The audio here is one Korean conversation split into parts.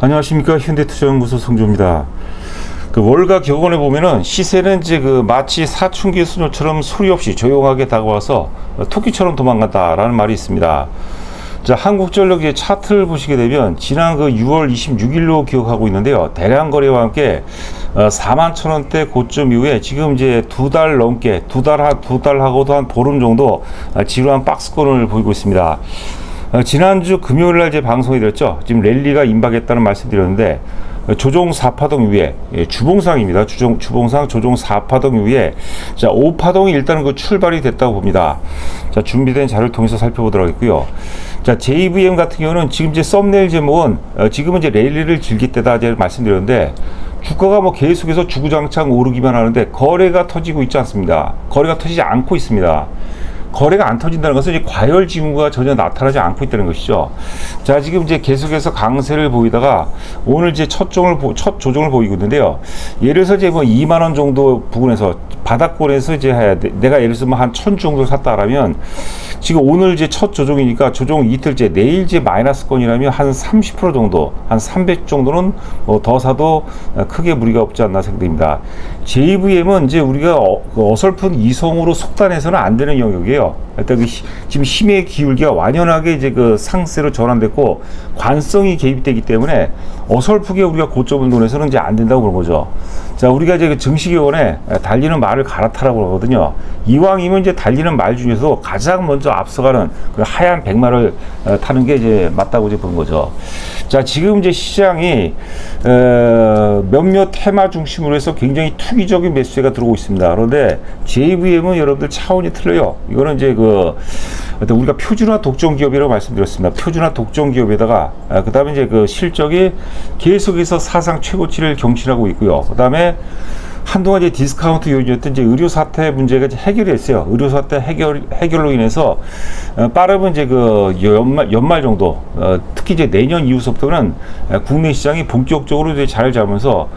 안녕하십니까. 현대투자연구소 송조입니다. 월가 격언에 보면은 시세는 이제 마치 사춘기 소녀처럼 소리 없이 조용하게 다가와서 토끼처럼 도망간다라는 말이 있습니다. 자, 한국전력의 차트를 보시게 되면 지난 6월 26일로 기억하고 있는데요. 대량 거래와 함께 41,000원대 고점 이후에 지금 이제 두 달 넘게 두 달하고도 한 보름 정도 지루한 박스권을 보이고 있습니다. 지난주 금요일날 제 방송이 됐죠. 지금 랠리가 임박했다는 말씀드렸는데 조정 4파동 이후에 주봉상입니다. 주봉상 조정 4파동 이후에 자 5파동이 일단은 출발이 됐다고 봅니다. 자, 준비된 자료를 통해서 살펴보도록 하겠고요. 자, JVM 같은 경우는 지금 이제 썸네일 제목은 지금은 이제 랠리를 즐길 때다 이제 말씀드렸는데 주가가 계속해서 주구장창 오르기만 하는데 거래가 터지고 있지 않습니다. 거래가 터지지 않고 있습니다. 거래가 안 터진다는 것은 이제 과열 징후가 전혀 나타나지 않고 있다는 것이죠. 자, 지금 이제 계속해서 강세를 보이다가 오늘 이제 첫 조정을 보이고 있는데요. 예를 들어서 이제 2만 원 정도 부근에서 바닥권에서 이제 해야 돼. 내가 예를 들어서 한 1,000 정도 샀다라면 지금 오늘 이제 첫 조정이니까 조정 이틀째 내일 이제 마이너스권이라면 한 30% 정도, 한 300 정도는 더 사도 크게 무리가 없지 않나 생각됩니다. JVM은 이제 우리가 어설픈 이성으로 속단해서는 안 되는 영역이에요. 일단 지금 힘의 기울기가 완연하게 이제 상세로 전환됐고 관성이 개입되기 때문에 어설프게 우리가 고점을 논해서는 이제 안 된다고 그런 거죠. 자, 우리가 이제 정식의원에 달리는 말을 갈아타라고 하거든요. 이왕이면 이제 달리는 말 중에서 가장 먼저 앞서가는 하얀 백마를 타는 게 이제 맞다고 이제 보는 거죠. 자, 지금 이제 시장이 몇몇 테마 중심으로 해서 굉장히 투기적인 매수세가 들어오고 있습니다. 그런데 JVM은 여러분들 차원이 틀려요. 이거는 이제 우리가 표준화 독점 기업이라고 말씀드렸습니다. 표준화 독점 기업에다가 그 다음에 이제 실적이 계속해서 사상 최고치를 경신하고 있고요. 그 다음에 한동안 이제 디스카운트 요인이었던 이제 의료 사태 문제가 이제 해결이 됐어요. 의료 사태 해결로 인해서 빠르면 이제 연말 정도, 특히 이제 내년 이후부터는 국내 시장이 본격적으로 이제 자리를 잡으면서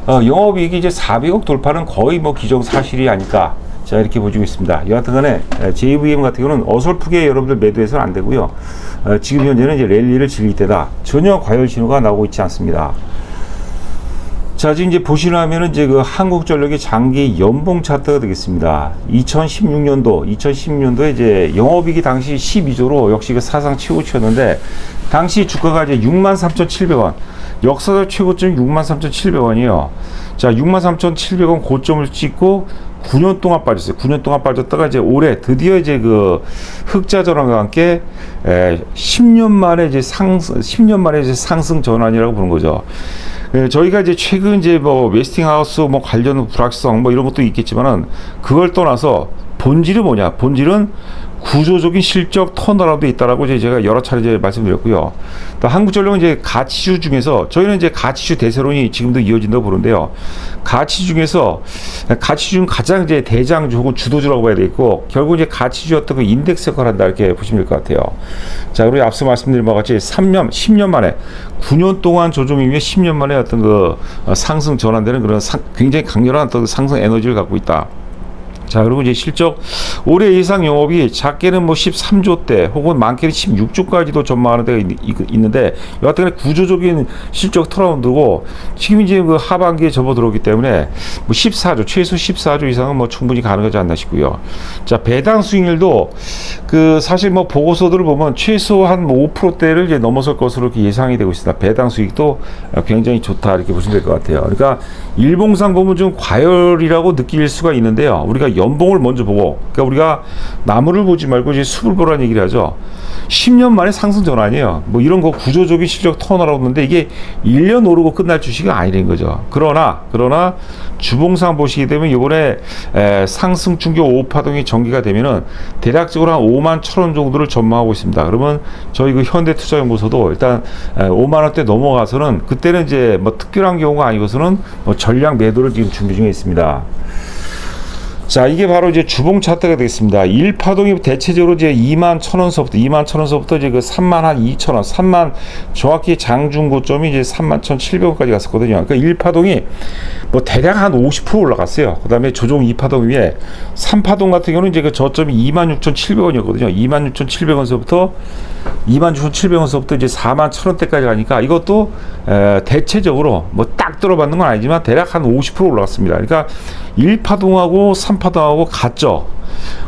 영업이익이 이제 400억 돌파는 거의 기정사실이 아닐까. 자, 이렇게 보여주고 있습니다. 여하튼 간에 JVM 같은 경우는 어설프게 여러분들 매도해서는 안 되고요. 지금 현재는 이제 랠리를 즐길 때다. 전혀 과열 신호가 나오고 있지 않습니다. 자, 지금 이제 보시려면은 이제 한국전력의 장기 연봉 차트가 되겠습니다. 2016년도에 이제 영업이익이 당시 12조로 역시 사상 최고치였는데 당시 주가가 이제 63,700원. 역사적 최고점이 63,700원이에요. 자, 63,700원 고점을 찍고 9년 동안 빠졌어요. 9년 동안 빠졌다가 이제 올해 드디어 이제 흑자 전환과 함께 10년 만에 이제 상승 전환이라고 보는 거죠. 저희가 이제 최근 이제 웨스팅하우스 관련 불확실성 이런 것도 있겠지만은 그걸 떠나서 본질은 뭐냐? 본질은 구조적인 실적 턴어라운드에 있다라고 제가 여러 차례 이제 말씀드렸고요. 또 한국전력은 이제 가치주 중에서 저희는 이제 가치주 대세론이 지금도 이어진다고 보는데요. 가치주 중에서 가치주는 가장 이제 대장주 혹은 주도주라고 봐야 되겠고 결국 이제 가치주였던 인덱스 역할을 한다 이렇게 보시면 될 것 같아요. 자, 그리고 앞서 말씀드린 바와 같이 10년 만에 9년 동안 조정 이후에 10년 만에 어떤 상승 전환되는 그런 굉장히 강렬한 어떤 상승 에너지를 갖고 있다. 자, 그리고 이제 실적 올해 예상 영업이 작게는 13조대 혹은 많게는 16조까지도 전망하는 데가 있는데 여하튼 구조적인 실적 턴어라운드고 지금 이제 하반기에 접어들어오기 때문에 14조 최소 14조 이상은 충분히 가능하지 않나 싶고요. 자, 배당 수익률도 사실 보고서들을 보면 최소 한 5%대를 이제 넘어설 것으로 이렇게 예상이 되고 있습니다. 배당 수익도 굉장히 좋다 이렇게 보시면 될 것 같아요. 그러니까 일봉상 보면 좀 과열이라고 느낄 수가 있는데요. 우리가 연봉을 먼저 보고, 그러니까 우리가 나무를 보지 말고 이제 숲을 보라는 얘기를 하죠. 10년 만에 상승 전환이에요. 이런 구조적인 실적 턴어라고 하는데 이게 1년 오르고 끝날 주식이 아니라는 거죠. 그러나 주봉상 보시게 되면 이번에 상승 충격 5파동이 전개가 되면은 대략적으로 한 51,000원 정도를 전망하고 있습니다. 그러면 저희 현대투자연구소도 일단 5만 원대 넘어가서는 그때는 이제 특별한 경우가 아니고서는 전량 매도를 지금 준비 중에 있습니다. 자, 이게 바로 이제 주봉 차트가 되겠습니다. 1파동이 대체적으로 이제 21,000원서부터 이제 32,000원, 3만, 정확히 장중 고점이 이제 31,700원까지 갔었거든요. 그러니까 1파동이 뭐 대략 한 50% 올라갔어요. 그 다음에 조종 2파동 위에 3파동 같은 경우는 이제 그 저점이 26,700원이었거든요. 26,700원서부터 26,700원서부터 이제 41,000원대까지 가니까 이것도 대체적으로 뭐 딱 들어맞는 건 아니지만 대략 한 50% 올라갔습니다. 그러니까 1파동하고 3파동하고 같죠.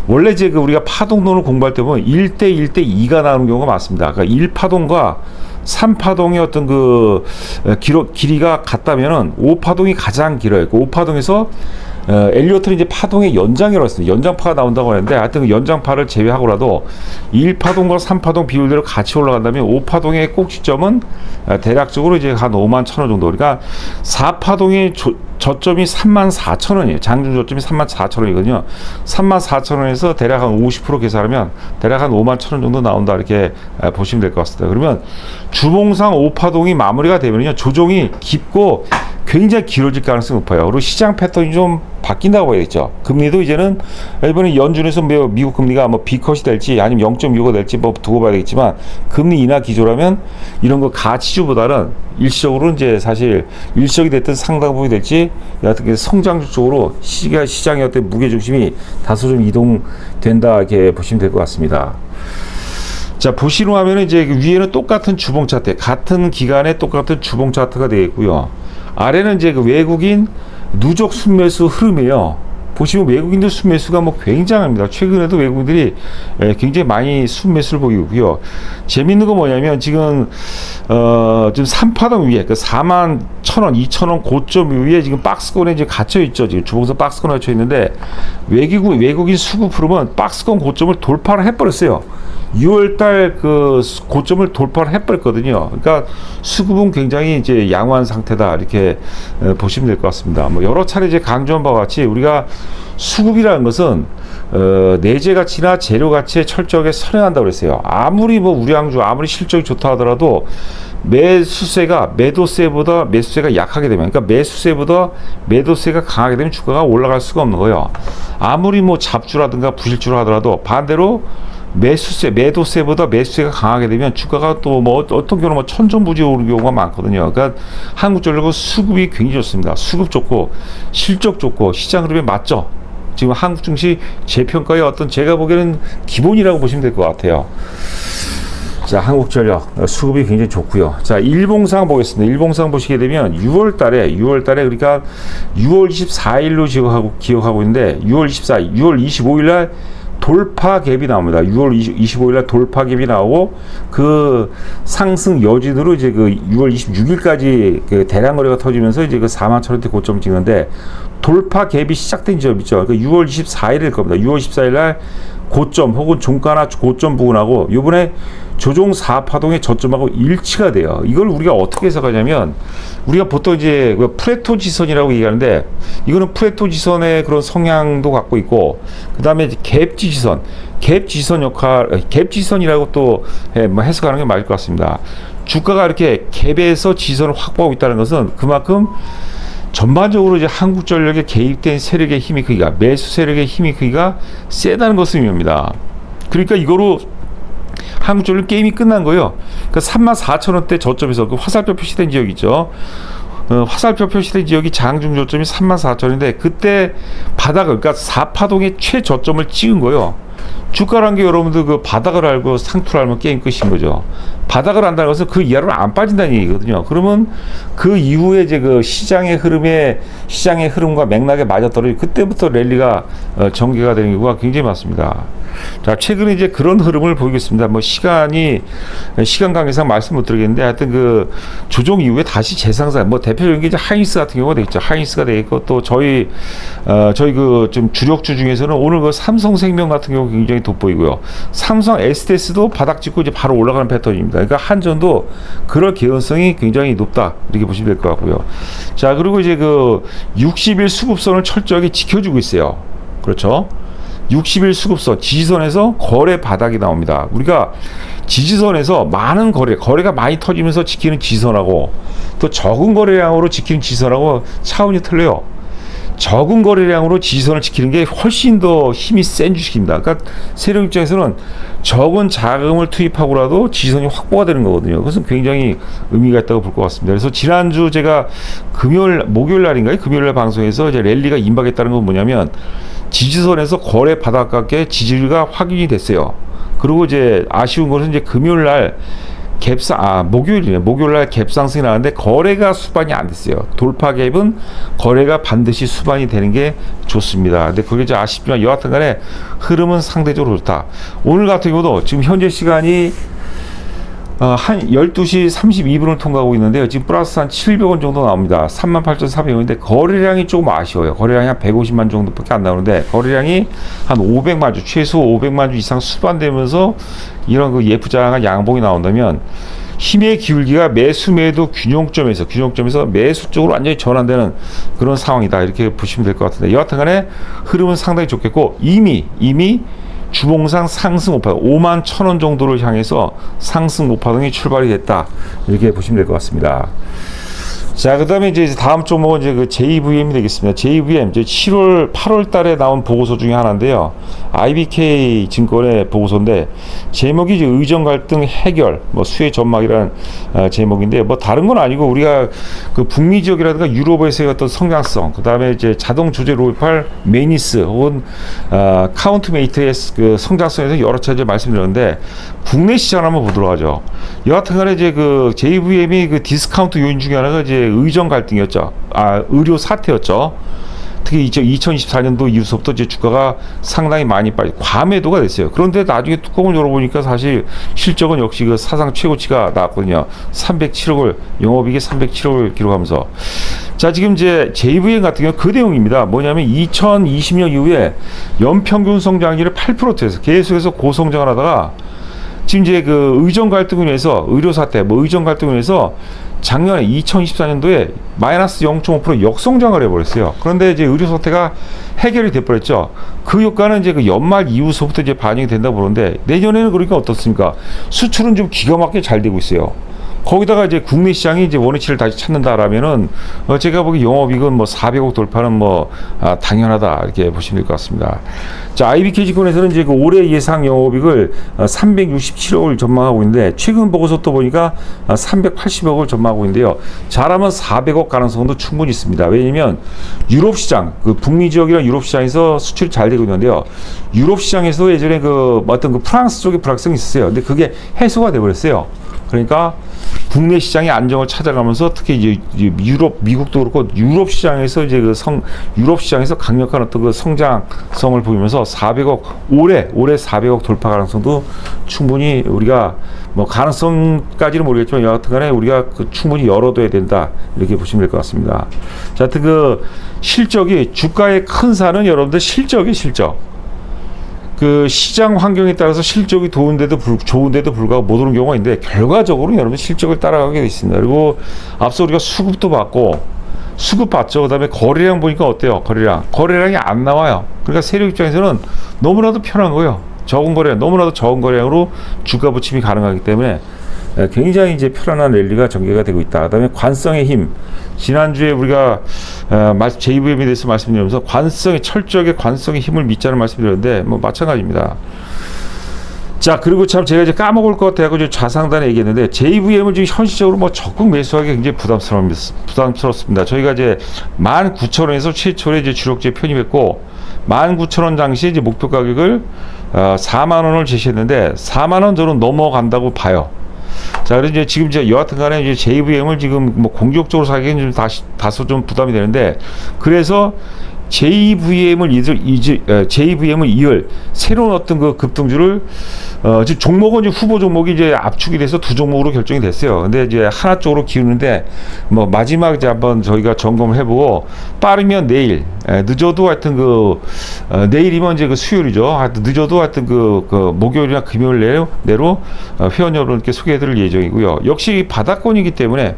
원래 이제 그 우리가 파동론을 공부할 때 보면 1대 1대 2가 나오는 경우가 많습니다. 그러니까 1파동과 3파동의 어떤 그 길이가 같다면은 5파동이 가장 길어요. 그 5파동에서 엘리어트는 이제 파동의 연장이라고 했습니다. 연장파가 나온다고 하는데 하여튼 그 연장파를 제외하고라도 1파동과 3파동 비율대로 같이 올라간다면 5파동의 꼭지점은 대략적으로 이제 한 51,000원 정도. 그러니까 4파동의 저점이 34,000원이에요. 장중 저점이 34,000원이거든요. 34,000원에서 대략 한 50% 계산하면 대략 한 51,000원 정도 나온다. 이렇게 보시면 될 것 같습니다. 그러면 주봉상 5파동이 마무리가 되면요. 조정이 깊고 굉장히 길어질 가능성이 높아요. 그리고 시장 패턴이 좀 바뀐다고 해야겠죠. 금리도 이제는 이번에 연준에서 미국 금리가 뭐 B컷이 될지 아니면 0.65가 될지 뭐 두고 봐야 되겠지만 금리 인하 기조라면 이런 거 가치주보다는 일시적으로 이제 사실 일시적이 됐든 상당 부분이 될지 여하튼 성장주 쪽으로 시장의 어떤 무게 중심이 다소 좀 이동된다 이렇게 보시면 될 것 같습니다. 자, 보시는 화면은 이제 위에는 똑같은 주봉 차트, 같은 기간에 똑같은 주봉 차트가 되어 있고요. 아래는 이제 그 외국인 누적 순매수 흐름이에요. 보시면 외국인들 순매수가 뭐 굉장합니다. 최근에도 외국인들이 굉장히 많이 순매수를 보이고요. 재밌는 건 뭐냐면 지금 지금 3파동 위에 그 41,000원, 2,000원 고점 위에 지금 박스권에 이제 갇혀 있죠. 지금 주봉선 박스권에 갇혀 있는데 외국인 수급 흐름은 박스권 고점을 돌파를 해버렸어요. 6월달 그 고점을 돌파를 해버렸거든요. 그러니까 수급은 굉장히 이제 양호한 상태다 이렇게 보시면 될 것 같습니다. 뭐 여러 차례 이제 강조한 바와 같이 우리가 수급이라는 것은 내재 가치나 재료 가치에 철저하게 선행한다고 그랬어요. 아무리 뭐 우량주 아무리 실적이 좋다 하더라도 매수세가 매도세보다 매수세가 약하게 되면, 그러니까 매수세보다 매도세가 강하게 되면 주가가 올라갈 수가 없는 거예요. 아무리 뭐 잡주라든가 부실주라 하더라도 반대로 매도세보다 매수세가 강하게 되면 주가가 또 뭐 어떤 경우는 뭐 천정부지 오르는 경우가 많거든요. 그러니까 한국전력은 수급이 굉장히 좋습니다. 수급 좋고 실적 좋고 시장 흐름에 맞죠. 지금 한국 증시 재평가의 어떤 제가 보기에는 기본이라고 보시면 될 것 같아요. 자, 한국전력 수급이 굉장히 좋고요. 자, 일봉상 보겠습니다. 일봉상 보시게 되면 6월 달에 그러니까 6월 24일로 기억하고 있는데 6월 25일 날 돌파 갭이 나옵니다. 6월 25일 날 돌파 갭이 나오고 그 상승 여진으로 이제 그 6월 26일까지 그 대량 거래가 터지면서 이제 그 41,000원대 고점을 찍는데 돌파 갭이 시작된 지점이죠. 그러니까 6월 24일일 겁니다. 6월 24일 날 고점 혹은 종가나 고점 부근하고 이번에 조종 4파동의 저점하고 일치가 돼요. 이걸 우리가 어떻게 해석하냐면 우리가 보통 이제 프레토 지선이라고 얘기하는데 이거는 프레토 지선의 그런 성향도 갖고 있고 그 다음에 갭 지선이라고 또 뭐 해석하는 게 맞을 것 같습니다. 주가가 이렇게 갭에서 지선을 확보하고 있다는 것은 그만큼 전반적으로 이제 한국전력에 개입된 세력의 힘이 크기가 매수 세력의 힘이 크기가 세다는 것을 의미합니다. 그러니까 이거로 한국전력 게임이 끝난 거예요. 그러니까 34,000원대 저점에서 그 화살표 표시된 지역이죠. 화살표 표시된 지역이 장중 저점이 34,000원인데 그때 바닥을 그러니까 4파동의 최저점을 찍은 거예요. 주가라는 게 여러분들 그 바닥을 알고 상투를 알면 게임 끝인 거죠. 바닥을 안다는 것은 그 이하로 안 빠진다는 얘기거든요. 그러면 그 이후에 이제 그 시장의 흐름과 맥락에 맞아떨어지고 그때부터 랠리가 전개가 되는 경우가 굉장히 많습니다. 자, 최근에 이제 그런 흐름을 보이겠습니다. 뭐 시간 관계상 말씀 못 드리겠는데 하여튼 그 조정 이후에 다시 재상승, 뭐 대표적인 게 이제 하이닉스 같은 경우가 되겠죠. 하이닉스가 되겠고 또 저희 그 좀 주력주 중에서는 오늘 그 삼성생명 같은 경우 굉장히 돋보이고요. 삼성 SDS도 바닥 찍고 이제 바로 올라가는 패턴입니다. 그러니까 한전도 그럴 개연성이 굉장히 높다 이렇게 보시면 될 것 같고요. 자, 그리고 이제 그 60일 수급선을 철저하게 지켜주고 있어요. 그렇죠? 60일 수급선 지지선에서 거래 바닥이 나옵니다. 우리가 지지선에서 많은 거래가 많이 터지면서 지키는 지지선하고 또 적은 거래량으로 지키는 지지선하고 차원이 틀려요. 적은 거래량으로 지지선을 지키는 게 훨씬 더 힘이 센 주식입니다. 그러니까 세력 입장에서는 적은 자금을 투입하고라도 지지선이 확보가 되는 거거든요. 그래서 굉장히 의미가 있다고 볼 것 같습니다. 그래서 지난주 제가 목요일 날인가요? 금요일 날 방송에서 이제 랠리가 임박했다는 건 뭐냐면 지지선에서 거래 바닥값의 지지가 확인이 됐어요. 그리고 이제 아쉬운 것은 이제 금요일 날 목요일이네. 목요일 날 갭 상승이 나왔는데 거래가 수반이 안 됐어요. 돌파 갭은 거래가 반드시 수반이 되는 게 좋습니다. 근데 그게 이제 아쉽지만 여하튼 간에 흐름은 상대적으로 좋다. 오늘 같은 경우도 지금 현재 시간이 한 12시 32분을 통과하고 있는데요. 지금 플러스 한 700원 정도 나옵니다. 38,400원인데 거래량이 조금 아쉬워요. 거래량이 한 150만 정도밖에 안 나오는데 거래량이 한 500만 주, 최소 500만 주 이상 수반되면서 이런 그 예쁘장한 양봉이 나온다면 힘의 기울기가 매수 매도 균형점에서 매수 쪽으로 완전히 전환되는 그런 상황이다. 이렇게 보시면 될 것 같은데 여하튼 간에 흐름은 상당히 좋겠고 이미 주봉상 상승 오파 51,000원 정도를 향해서 상승 오파동이 출발이 됐다. 이렇게 보시면 될 것 같습니다. 자, 그 다음에 이제 다음 종목은 이제 그 JVM이 되겠습니다. JVM, 이제 8월 달에 나온 보고서 중에 하나인데요. IBK 증권의 보고서인데, 제목이 이제 의정 갈등 해결, 수혜 전망이라는 제목인데, 다른 건 아니고, 우리가 그 북미 지역이라든가 유럽에서의 어떤 성장성, 그 다음에 이제 자동 조제 로이팔 메니스, 혹은, 카운트메이트의 그 성장성에서 여러 차례 말씀드렸는데, 국내 시장을 한번 보도록 하죠. 여하튼 간에 이제 그 JVM이 그 디스카운트 요인 중에 하나가 이제 의정 갈등이었죠. 의료 사태였죠. 특히 2024년도 이후부터 이제 주가가 상당히 많이 빠지고 과매도가 됐어요. 그런데 나중에 뚜껑을 열어보니까 사실 실적은 역시 그 사상 최고치가 나왔거든요. 307억을, 영업이익이 307억을 기록하면서. 자, 지금 이제 JVM 같은 경우는 그 내용입니다. 뭐냐면 2020년 이후에 연평균 성장률을 8%에서 계속해서 고성장을 하다가 지금 이제 그 의정 갈등으로 인해서 의료 사태, 의정 갈등으로 인해서 작년에 2024년도에 마이너스 0.5% 역성장을 해버렸어요. 그런데 이제 의료 사태가 해결이 돼버렸죠. 그 효과는 이제 그 연말 이후서부터 이제 반영이 된다고 보는데 내년에는 그러니까 어떻습니까? 수출은 좀 기가 막히게 잘 되고 있어요. 거기다가 이제 국내 시장이 이제 원위치를 다시 찾는다라면은 제가 보기 영업이익은 400억 돌파는 당연하다 이렇게 보시면 될 것 같습니다. 자, IBK 증권에서는 이제 그 올해 예상 영업이익을 367억을 전망하고 있는데 최근 보고서 또 보니까 380억을 전망하고 있는데요. 잘하면 400억 가능성도 충분히 있습니다. 왜냐면 유럽 시장, 그 북미 지역이랑 유럽 시장에서 수출이 잘 되고 있는데요. 유럽 시장에서 예전에 그 어떤 그 프랑스 쪽에 불확성이 있었어요. 근데 그게 해소가 돼 버렸어요. 그러니까 국내 시장의 안정을 찾아가면서 특히 이제 미국도 그렇고 유럽 시장에서 이제 유럽 시장에서 강력한 어떤 그 성장성을 보이면서 400억 올해 400억 돌파 가능성도 충분히 우리가 가능성까지는 모르겠지만 여하튼간에 우리가 충분히 열어둬야 된다 이렇게 보시면 될 것 같습니다. 자, 하여튼 그 실적이 주가의 큰 산은 여러분들 실적. 그 시장 환경에 따라서 실적이 좋은데도 불구하고 못 오는 경우가 있는데 결과적으로 여러분 실적을 따라가게 돼 있습니다. 그리고 앞서 우리가 수급 봤죠. 그다음에 거래량 보니까 어때요? 거래량이 안 나와요. 그러니까 세력 입장에서는 너무나도 편한 거예요. 너무나도 적은 거래량으로 주가 부침이 가능하기 때문에 굉장히 이제 편안한 랠리가 전개가 되고 있다. 그다음에 관성의 힘. 지난주에 우리가 JVM에 대해서 말씀드리면서 철저하게 관성의 힘을 믿자는 말씀드렸는데 마찬가지입니다. 자, 그리고 참 제가 이제 까먹을 것 같아서 좌상단에 얘기했는데 JVM을 지금 현실적으로 적극 매수하기 굉장히 부담스럽습니다. 저희가 이제 19,000원에서 최초에 이제 주력주에 편입했고 19,000원 당시에 이제 목표 가격을 4만 원을 제시했는데 4만 원 저는 넘어간다고 봐요. 자, 그래서 이제 지금 여하튼 간에 이제 JVM을 지금 공격적으로 사기에는 좀 다소 좀 부담이 되는데 그래서 JVM을 이을 새로운 어떤 그 급등주를 지금 종목은 이제 후보 종목이 이제 압축이 돼서 두 종목으로 결정이 됐어요. 근데 이제 하나 쪽으로 기우는데 마지막 이제 한번 저희가 점검을 해보고 빠르면 내일, 늦어도 하여튼 내일이면 이제 수요일이죠. 하여튼 늦어도 하여튼 목요일이나 금요일 내로 회원 여러분께 소개해드릴 예정이고요. 역시 바닥권이기 때문에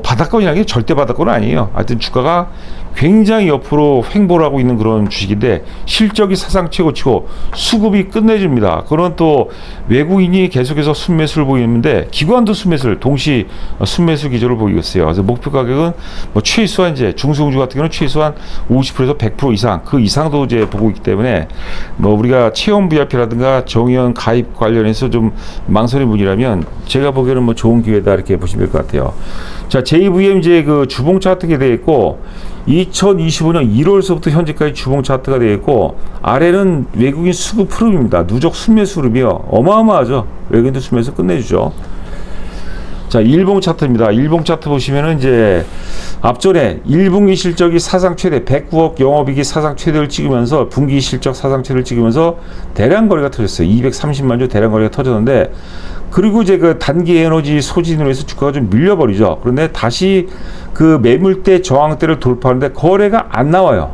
바닥권이라는 게 절대 바닥권은 아니에요. 하여튼 주가가 굉장히 옆으로 횡보를 하고 있는 그런 주식인데 실적이 사상 최고치고 수급이 끝내줍니다. 그런 또 외국인이 계속해서 순매수를 보이는데 기관도 순매수를 동시 순매수 기조를 보이고 있어요. 그래서 목표 가격은 뭐 최소한 이제 중소형주 같은 경우는 최소한 50%에서 100% 이상 그 이상도 이제 보고 있기 때문에 뭐 우리가 체험 VIP라든가 정의원 가입 관련해서 좀 망설인 분이라면 제가 보기에는 뭐 좋은 기회다 이렇게 보시면 될 것 같아요. 자, JVM 이제 그 주봉 차트가 되어 있고 2025년 1월서부터 현재까지 주봉 차트가 되어 있고 아래는 외국인 수급 흐름입니다. 누적 순매수 흐름이요. 어마어마하죠. 외국인들 순매수 끝내주죠. 자, 일봉 차트입니다. 일봉 차트 보시면은 이제 앞전에 1분기 실적이 사상 최대 109억 영업이익이 사상 최대를 찍으면서 분기 실적 사상 최대를 찍으면서 대량 거래가 터졌어요. 230만 주 대량 거래가 터졌는데 그리고 이제 그 단기 에너지 소진으로 해서 주가가 좀 밀려버리죠. 그런데 다시 그 매물대 저항대를 돌파하는데 거래가 안 나와요.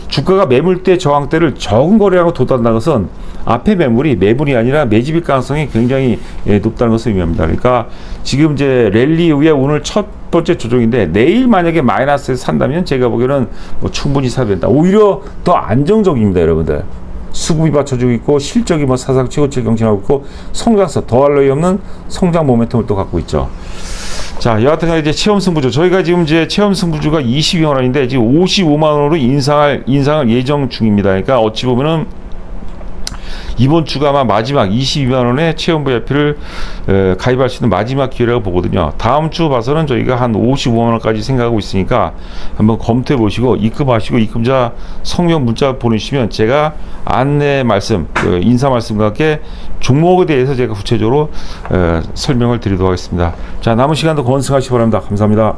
주가가 매물대 저항대를 적은 거래량으로 도달한다는 것은 앞에 매물이 아니라 매집일 가능성이 굉장히 높다는 것을 의미합니다. 그러니까 지금 이제 랠리 이후에 오늘 첫 번째 조정인데 내일 만약에 마이너스에서 산다면 제가 보기에는 뭐 충분히 사야 된다. 오히려 더 안정적입니다, 여러분들. 수급이 받쳐주고 있고 실적이 뭐 사상 최고치를 경신하고 있고 성장성 더할 나위 없는 성장 모멘텀을 또 갖고 있죠. 자, 여하튼 이제 체험 승부주 저희가 지금 이제 체험 승부주가 22만 원인데 지금 55만 원으로 인상을 예정 중입니다. 그러니까 어찌 보면은 이번 주가 아마 마지막 22만 원의 체험 VIP를 가입할 수 있는 마지막 기회라고 보거든요. 다음 주 봐서는 저희가 한 55만 원까지 생각하고 있으니까 한번 검토해 보시고 입금하시고 입금자 성명 문자 보내주시면 제가 안내 말씀, 인사 말씀과 함께 종목에 대해서 제가 구체적으로 설명을 드리도록 하겠습니다. 자, 남은 시간도 건승하시기 바랍니다. 감사합니다.